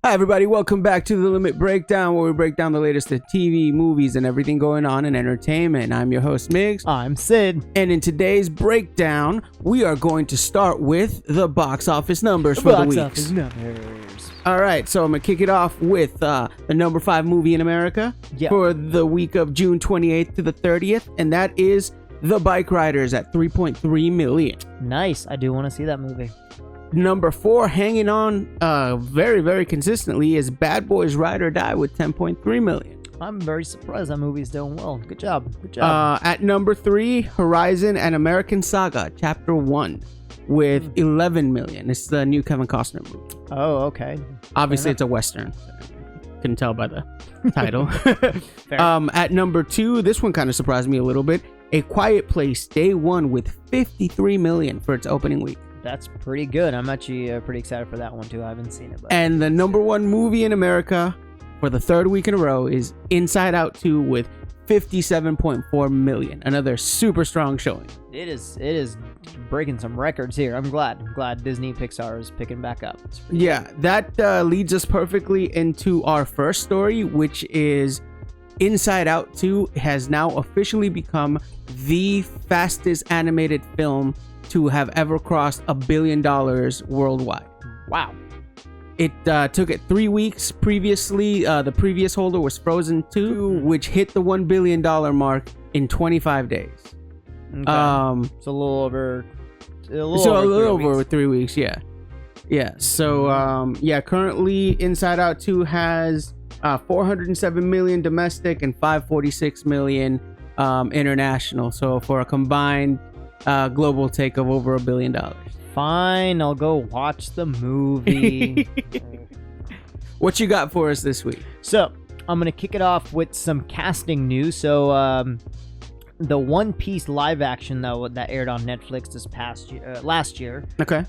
Hi, everybody. Welcome back to The Limit Breakdown, where we break down the latest of TV, movies, and everything going on in entertainment. I'm your host, Migs. I'm Sid. And in today's breakdown, we are going to start with the box office numbers for the week. All right, so I'm going to kick it off with the number 5 movie in America for the week of June 28th to the 30th, and that is The Bike Riders at $3.3 million. Nice. I do want to see that movie. Number 4, hanging on very, very consistently, is Bad Boys Ride or Die with $10.3 million. I'm very surprised that movie's doing well. Good job. Good job. At number 3, Horizon and American Saga Chapter 1 with $11 million. It's the new Kevin Costner movie. Oh, okay. Obviously, it's a Western. Couldn't tell by the title. At number 2, this one kind of surprised me a little bit. A Quiet Place Day 1 with $53 million for its opening week. That's pretty good. I'm actually pretty excited for that one too. I haven't seen it. But. And the number 1 movie in America for the 3rd week in a row is Inside Out 2 with $57.4 million. Another super strong showing. It is breaking some records here. I'm glad Disney Pixar is picking back up. Yeah, that leads us perfectly into our first story, which is Inside Out 2 has now officially become the fastest animated film to have ever crossed $1 billion worldwide. Wow. It took it 3 weeks. Previously, the previous holder was Frozen 2, which hit the $1 billion mark in 25 days. Okay. It's a little over 3 weeks, yeah. So, currently Inside Out 2 has 407 million domestic and 546 million international. So for a combined global take of over $1 billion. Fine, I'll go watch the movie. What you got for us this week? So I'm gonna kick it off with some casting news. So the One Piece live action that aired on Netflix last year. Okay.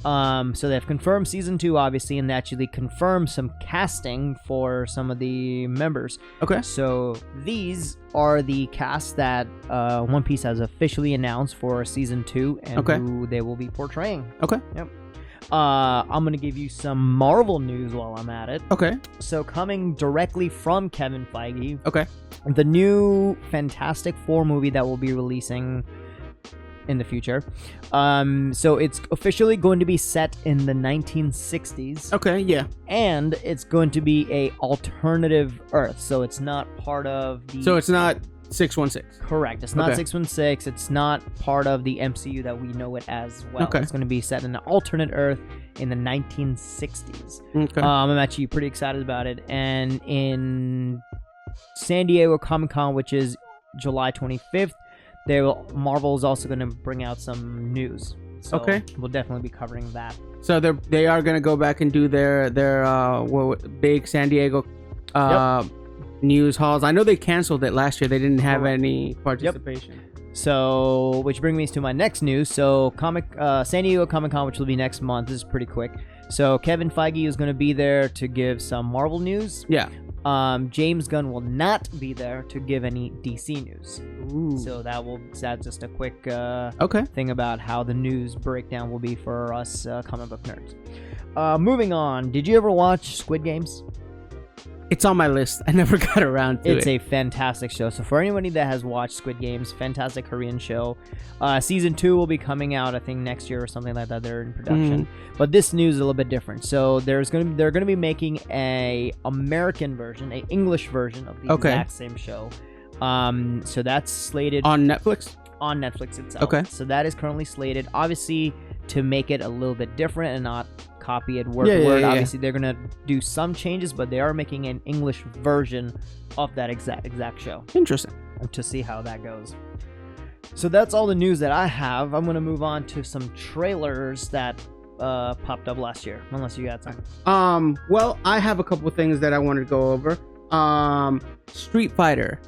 So they've confirmed season 2, obviously, and they actually confirmed some casting for some of the members. Okay. So these are the cast that One Piece has officially announced for season 2 and who they will be portraying. Okay. Yep. I'm going to give you some Marvel news while I'm at it. Okay. So coming directly from Kevin Feige. Okay. The new Fantastic Four movie that we'll be releasing in the future. So it's officially going to be set in the 1960s. Okay, yeah. And it's going to be a alternative Earth. So it's not part of the... So it's not 616. Correct. It's not 616. It's not part of the MCU that we know it as well. Okay. It's going to be set in an alternate Earth in the 1960s. Okay. I'm actually pretty excited about it. And in San Diego Comic-Con, which is July 25th, Marvel is also going to bring out some news. So we'll definitely be covering that. So they are going to go back and do their big San Diego news halls. I know they canceled it last year. They didn't have any participation. So, which brings me to my next news. So, San Diego Comic-Con, which will be next month. This is pretty quick. So, Kevin Feige is going to be there to give some Marvel news. Yeah. James Gunn will not be there to give any DC news. Ooh. So that's just a quick thing about how the news breakdown will be for us comic book nerds. Moving on, did you ever watch Squid Games? It's on my list. I never got around to it. It's a fantastic show. So for anybody that has watched Squid Games, fantastic Korean show. Season 2 will be coming out, I think, next year or something like that. They're in production. But this news is a little bit different. So they're going to be making a American version, a English version of the exact same show. So that's slated on Netflix? On Netflix itself. Okay. So that is currently slated, obviously, to make it a little bit different and not copy it word for word. Obviously, they're going to do some changes, but they are making an English version of that exact show. Interesting. To see how that goes. So that's all the news that I have. I'm going to move on to some trailers that popped up last year, unless you got some. Well, I have a couple of things that I wanted to go over. Street Fighter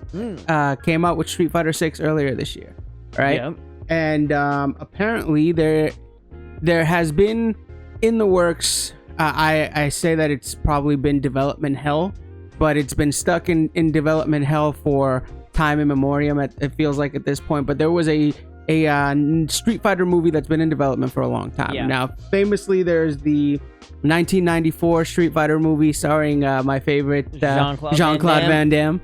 came out with Street Fighter 6 earlier this year, right? Yep. And apparently there has been in the works, I say that it's probably been development hell, but it's been stuck in development hell for time immemorial. It feels like at this point, but there was a Street Fighter movie that's been in development for a long time. Yeah. Now, famously, there's the 1994 Street Fighter movie starring my favorite Jean-Claude Van Damme.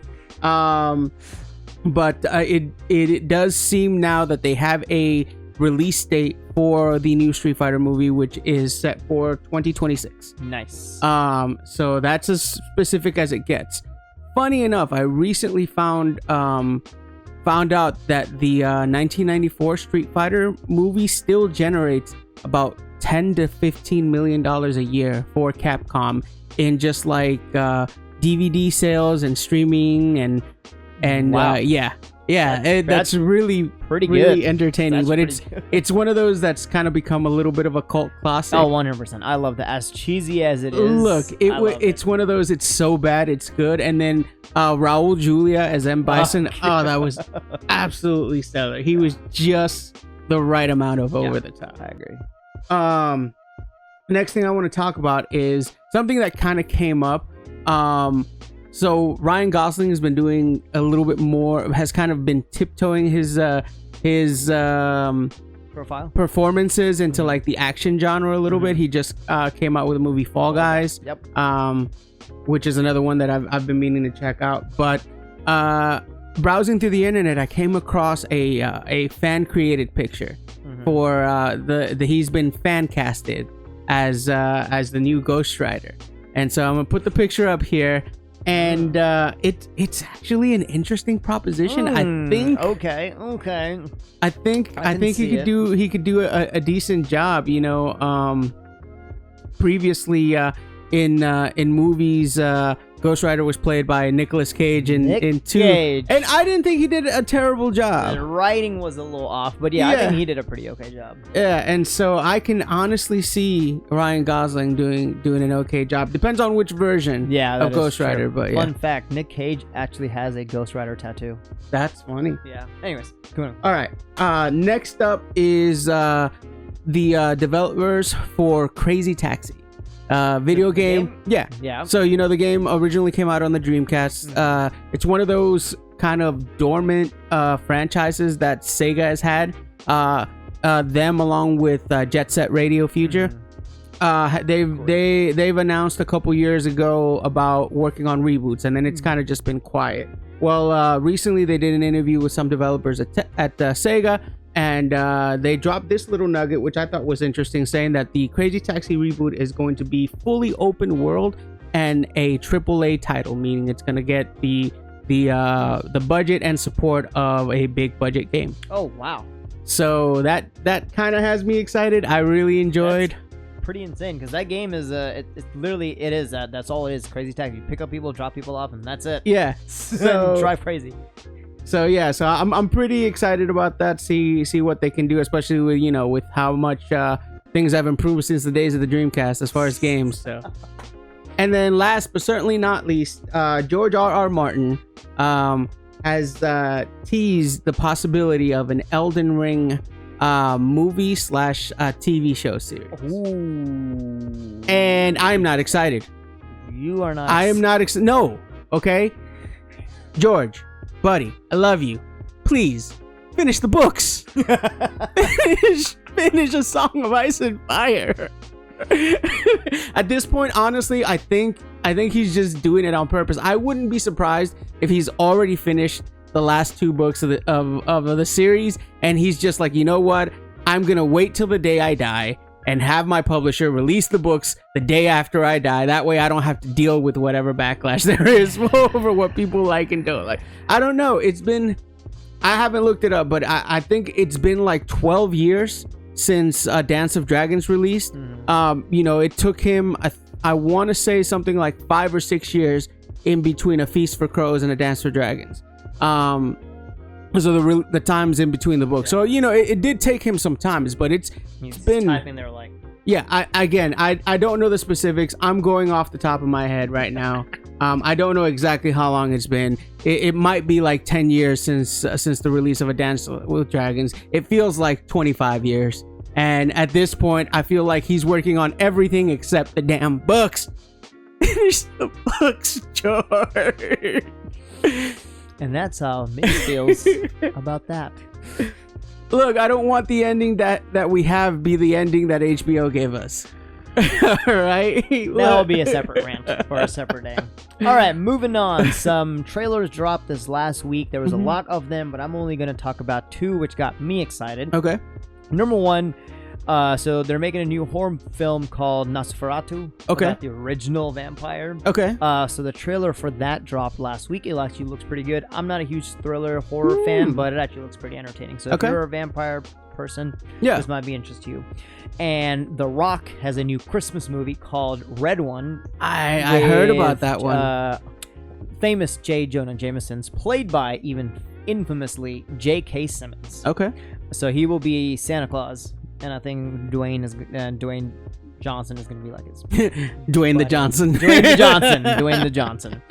But it does seem now that they have a release date for the new Street Fighter movie, which is set for 2026. Nice. So that's as specific as it gets. Funny enough, I recently found out that the 1994 Street Fighter movie still generates about $10 to $15 million a year for Capcom in just like DVD sales and streaming and wow. that's really pretty good. Really entertaining. That's but it's one of those that's kind of become a little bit of a cult classic. Oh, 100%. I love that. As cheesy as it is. Look, it's one of those. It's so bad it's good. And then Raul Julia as M. Bison. Oh, that was absolutely stellar. He was just the right amount of over the top. I agree. Next thing I want to talk about is something that kind of came up. So Ryan Gosling has been doing a little bit more, has kind of been tiptoeing his profile performances into like the action genre a little bit. He just came out with a movie Fall Guys. Yep. Which is another one that I've been meaning to check out. But browsing through the internet, I came across a fan created picture for he's been fan casted as the new Ghost Rider. And so I'm gonna put the picture up here. And it's actually an interesting proposition. I think. Okay. I think he could do a decent job. You know, previously in movies, Ghost Rider was played by Nicolas Cage in 2, and I didn't think he did a terrible job. The writing was a little off, but I think he did a pretty okay job. Yeah, and so I can honestly see Ryan Gosling doing an okay job. Depends on which version of Ghost Rider, but Fun fact, Nick Cage actually has a Ghost Rider tattoo. That's funny. Yeah. Anyways, go on. All right. Next up is the developers for Crazy Taxi. Video game. Yeah. So, you know, the game originally came out on the Dreamcast. It's one of those kind of dormant franchises that Sega has had. Them along with Jet Set Radio Future. They've announced a couple years ago about working on reboots, and then it's kind of just been quiet. Well, recently they did an interview with some developers at Sega, and they dropped this little nugget, which I thought was interesting, saying that the Crazy Taxi reboot is going to be fully open world and a AAA title, meaning it's going to get the budget and support of a big budget game. Oh wow! So that kind of has me excited. I really enjoyed. That's pretty insane, because that game is that's all it is. Crazy Taxi. You pick up people, drop people off, and that's it. Yeah. So drive crazy. So yeah, so I'm pretty excited about that. See what they can do, especially with how much things have improved since the days of the Dreamcast as far as games. So, and then last but certainly not least, George R.R. Martin has teased the possibility of an Elden Ring movie / TV show series. Ooh. And I'm not excited. You are not. I am not excited. No. Okay, George. Buddy, I love you. Please, finish the books. finish A Song of Ice and Fire. At this point, honestly, I think he's just doing it on purpose. I wouldn't be surprised if he's already finished the last 2 books of the series, and he's just like, you know what? I'm gonna wait till the day I die and have my publisher release the books the day after I die. That way I don't have to deal with whatever backlash there is over what people like and don't like. I don't know. I haven't looked it up, but I think it's been like 12 years since Dance of Dragons released. It took him, I want to say something like 5 or 6 years in between A Feast for Crows and A Dance for Dragons. So the times in between the books. So, it did take him some time, but it's been typing there like. Yeah, I don't know the specifics. I'm going off the top of my head right now. I don't know exactly how long it's been. It might be like 10 years since the release of A Dance with Dragons. It feels like 25 years. And at this point, I feel like he's working on everything except the damn books. Finish the books, George. And that's how Migs feels about that. Look, I don't want the ending that we have be the ending that HBO gave us. All right? That'll be a separate rant for a separate day. All right, moving on. Some trailers dropped this last week. There was a lot of them, but I'm only going to talk about 2, which got me excited. Okay. Number 1, so they're making a new horror film called Nosferatu. Okay. About the original vampire. Okay. So the trailer for that dropped last week. It actually looks pretty good. I'm not a huge thriller horror fan, but it actually looks pretty entertaining. So if you're a vampire person, this might be interest to you. And The Rock has a new Christmas movie called Red One. I heard about that one. Famous J. Jonah Jameson's played by even infamously J.K. Simmons. Okay. So he will be Santa Claus, and I think Dwayne Johnson is going to be like his Dwayne the Johnson. Dwayne the Johnson.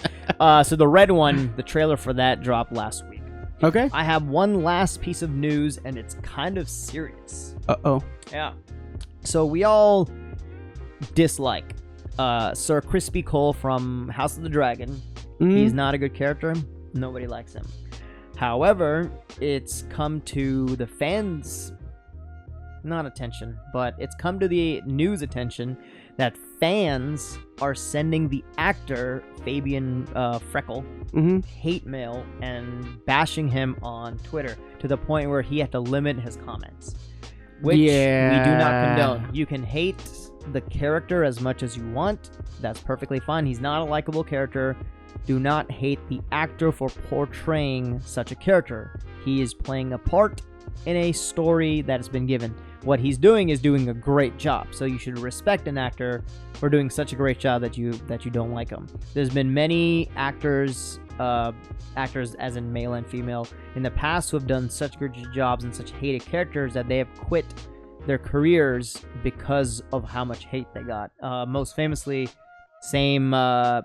So the Red One, the trailer for that dropped last week. Okay. I have one last piece of news, and it's kind of serious. Uh-oh. Yeah. So we all dislike Sir Crispy Cole from House of the Dragon. He's not a good character. Nobody likes him. However, it's come to the fans' not attention, but it's come to the news attention that fans are sending the actor Fabian Freckle hate mail and bashing him on Twitter to the point where he had to limit his comments, which we do not condone. You can hate the character as much as you want. That's perfectly fine. He's not a likable character. Do not hate the actor for portraying such a character. He is playing a part in a story that has been given. What he's doing is doing a great job, so you should respect an actor for doing such a great job that you don't like him. There's been many actors as in male and female in the past who have done such good jobs and such hated characters that they have quit their careers because of how much hate they got. Most famously, oh my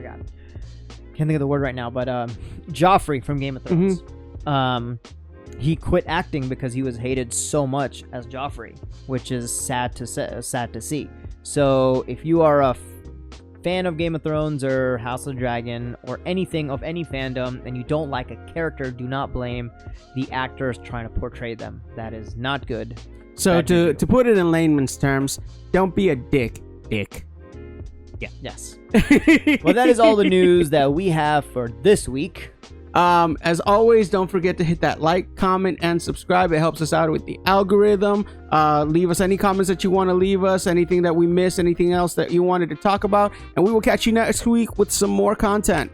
god, can't think of the word right now, but Joffrey from Game of Thrones. He quit acting because he was hated so much as Joffrey, which is sad to see. So if you are a fan of Game of Thrones or House of the Dragon or anything of any fandom and you don't like a character, do not blame the actors trying to portray them. That is not good. So to put it in layman's terms, don't be a dick. Yeah. Yes. Well, that is all the news that we have for this week. As always, don't forget to hit that like, comment, and subscribe. It helps us out with the algorithm. Leave us any comments that you want to leave us, anything that we missed, anything else that you wanted to talk about, and we will catch you next week with some more content.